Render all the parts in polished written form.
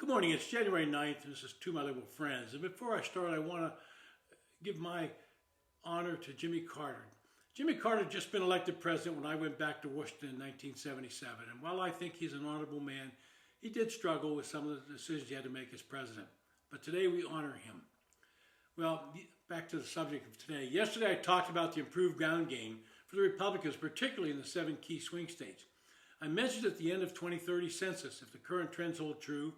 Good morning. It's January 9th, and this is Two My Liberal Friends. And before I start, I want to give my honor to Jimmy Carter. Jimmy Carter had just been elected president when I went back to Washington in 1977. And while I think he's an honorable man, he did struggle with some of the decisions he had to make as president. But today we honor him. Well, back to the subject of today. Yesterday I talked about the improved ground game for the Republicans, particularly in the 7 key swing states. I mentioned at the end of 2030 census, if the current trends hold true,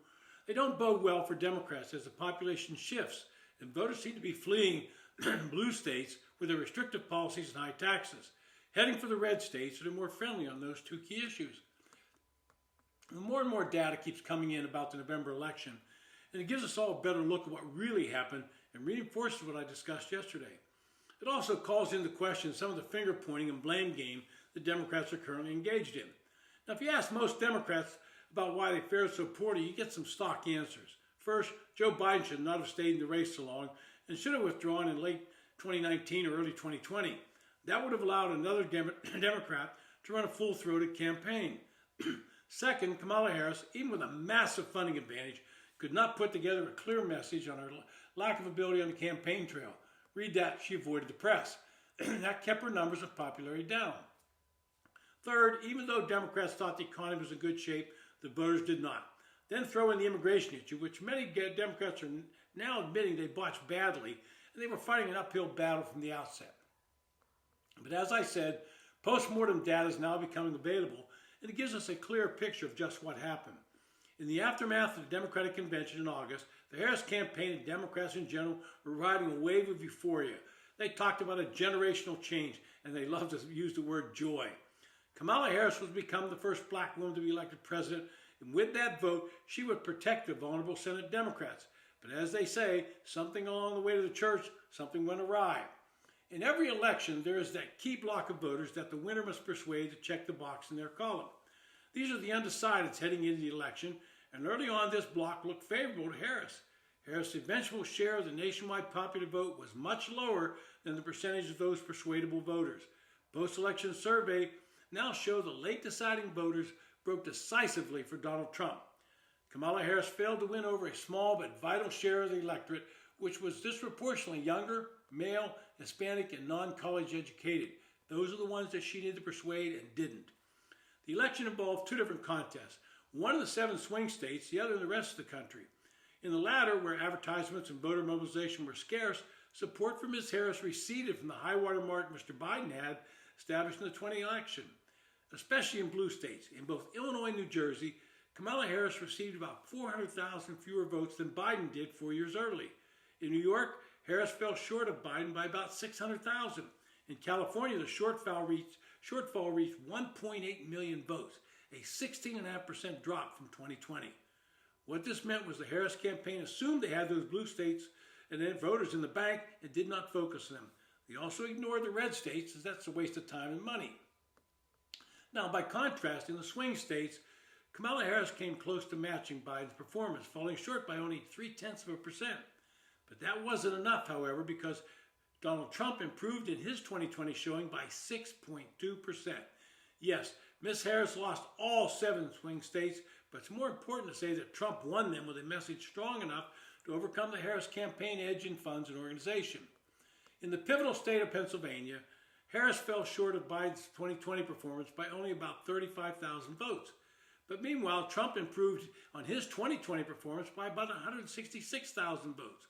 they don't bode well for Democrats as the population shifts and voters seem to be fleeing blue states with their restrictive policies and high taxes, heading for the red states that are more friendly on those 2 key issues. And more data keeps coming in about the November election, and it gives us all a better look at what really happened and reinforces what I discussed yesterday. It also calls into question some of the finger pointing and blame game the Democrats are currently engaged in. Now, if you ask most Democrats about why they fared so poorly, you get some stock answers. First, Joe Biden should not have stayed in the race so long and should have withdrawn in late 2019 or early 2020. That would have allowed another Democrat to run a full-throated campaign. Second, Kamala Harris, even with a massive funding advantage, could not put together a clear message on her lack of ability on the campaign trail. Read that, she avoided the press. That kept her numbers of popularity down. Third, even though Democrats thought the economy was in good shape, the voters did not. Then throw in the immigration issue, which many Democrats are now admitting they botched badly, and they were fighting an uphill battle from the outset. But as I said, post-mortem data is now becoming available, and it gives us a clear picture of just what happened. In the aftermath of the Democratic Convention in August, the Harris campaign and Democrats in general were riding a wave of euphoria. They talked about a generational change, and they loved to use the word joy. Kamala Harris was to become the first black woman to be elected president, and with that vote, she would protect the vulnerable Senate Democrats. But as they say, something along the way to the church, something went awry. In every election, there is that key block of voters that the winner must persuade to check the box in their column. These are the undecideds heading into the election, and early on this block looked favorable to Harris. Harris' eventual share of the nationwide popular vote was much lower than the percentage of those persuadable voters. Post-election survey now show the late deciding voters broke decisively for Donald Trump. Kamala Harris failed to win over a small but vital share of the electorate, which was disproportionately younger, male, Hispanic, and non-college educated. Those are the ones that she needed to persuade and didn't. The election involved 2 different contests, one in the 7 swing states, the other in the rest of the country. In the latter, where advertisements and voter mobilization were scarce, support for Ms. Harris receded from the high-water mark Mr. Biden had established in the 2020 election. Especially in blue states, in both Illinois and New Jersey, Kamala Harris received about 400,000 fewer votes than Biden did 4 years early. In New York, Harris fell short of Biden by about 600,000. In California, the shortfall reached 1.8 million votes, a 16.5% drop from 2020. What this meant was the Harris campaign assumed they had those blue states and then voters in the bank and did not focus on them. They also ignored the red states, as that's a waste of time and money. Now, by contrast, in the swing states, Kamala Harris came close to matching Biden's performance, falling short by only 0.3%. But that wasn't enough, however, because Donald Trump improved in his 2020 showing by 6.2%. Yes, Ms. Harris lost all 7 swing states, but it's more important to say that Trump won them with a message strong enough to overcome the Harris campaign edge in funds and organization. In the pivotal state of Pennsylvania, Harris fell short of Biden's 2020 performance by only about 35,000 votes. But meanwhile, Trump improved on his 2020 performance by about 166,000 votes.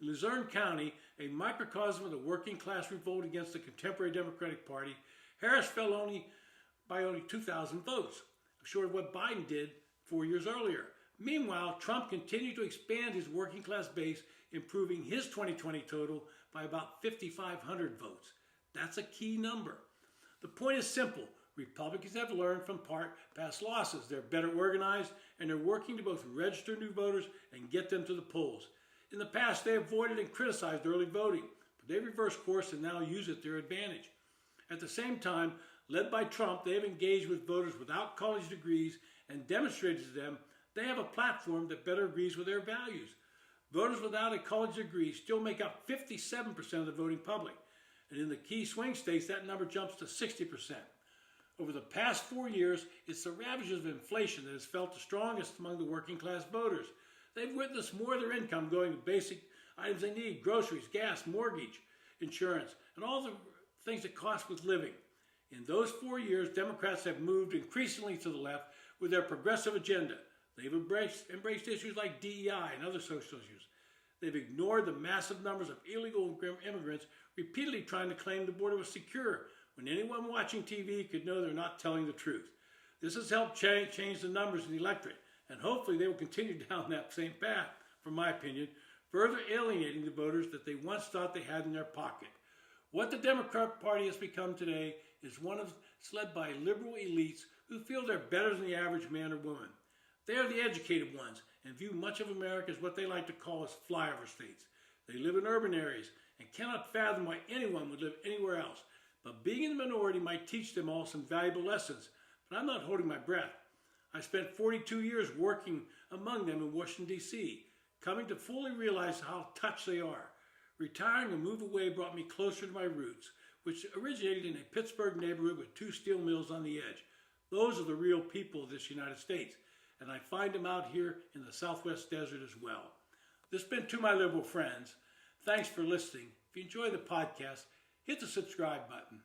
In Luzerne County, a microcosm of the working class revolt against the contemporary Democratic Party, Harris fell by only 2,000 votes, short of what Biden did 4 years earlier. Meanwhile, Trump continued to expand his working class base, improving his 2020 total by about 5,500 votes. That's a key number. The point is simple. Republicans have learned from past losses. They're better organized, and they're working to both register new voters and get them to the polls. In the past, they avoided and criticized early voting, but they reversed course and now use it to their advantage. At the same time, led by Trump, they have engaged with voters without college degrees and demonstrated to them they have a platform that better agrees with their values. Voters without a college degree still make up 57% of the voting public. And in the key swing states, that number jumps to 60%. Over the past 4 years, it's the ravages of inflation that has felt the strongest among the working class voters. They've witnessed more of their income going to basic items they need: groceries, gas, mortgage, insurance, and all the things that cost with living. In those 4 years, Democrats have moved increasingly to the left with their progressive agenda. They've embraced issues like DEI and other social issues. They've ignored the massive numbers of illegal immigrants repeatedly trying to claim the border was secure, when anyone watching TV could know they're not telling the truth. This has helped change the numbers in the electorate, and hopefully they will continue down that same path, from my opinion, further alienating the voters that they once thought they had in their pocket. What the Democrat Party has become today is it's led by liberal elites who feel they're better than the average man or woman. They are the educated ones and view much of America as what they like to call as flyover states. They live in urban areas and cannot fathom why anyone would live anywhere else. But being in the minority might teach them all some valuable lessons. But I'm not holding my breath. I spent 42 years working among them in Washington, D.C., coming to fully realize how touched they are. Retiring and move away brought me closer to my roots, which originated in a Pittsburgh neighborhood with 2 steel mills on the edge. Those are the real people of this United States, and I find them out here in the Southwest Desert as well. This has been To My Liberal Friends. Thanks for listening. If you enjoy the podcast, hit the subscribe button.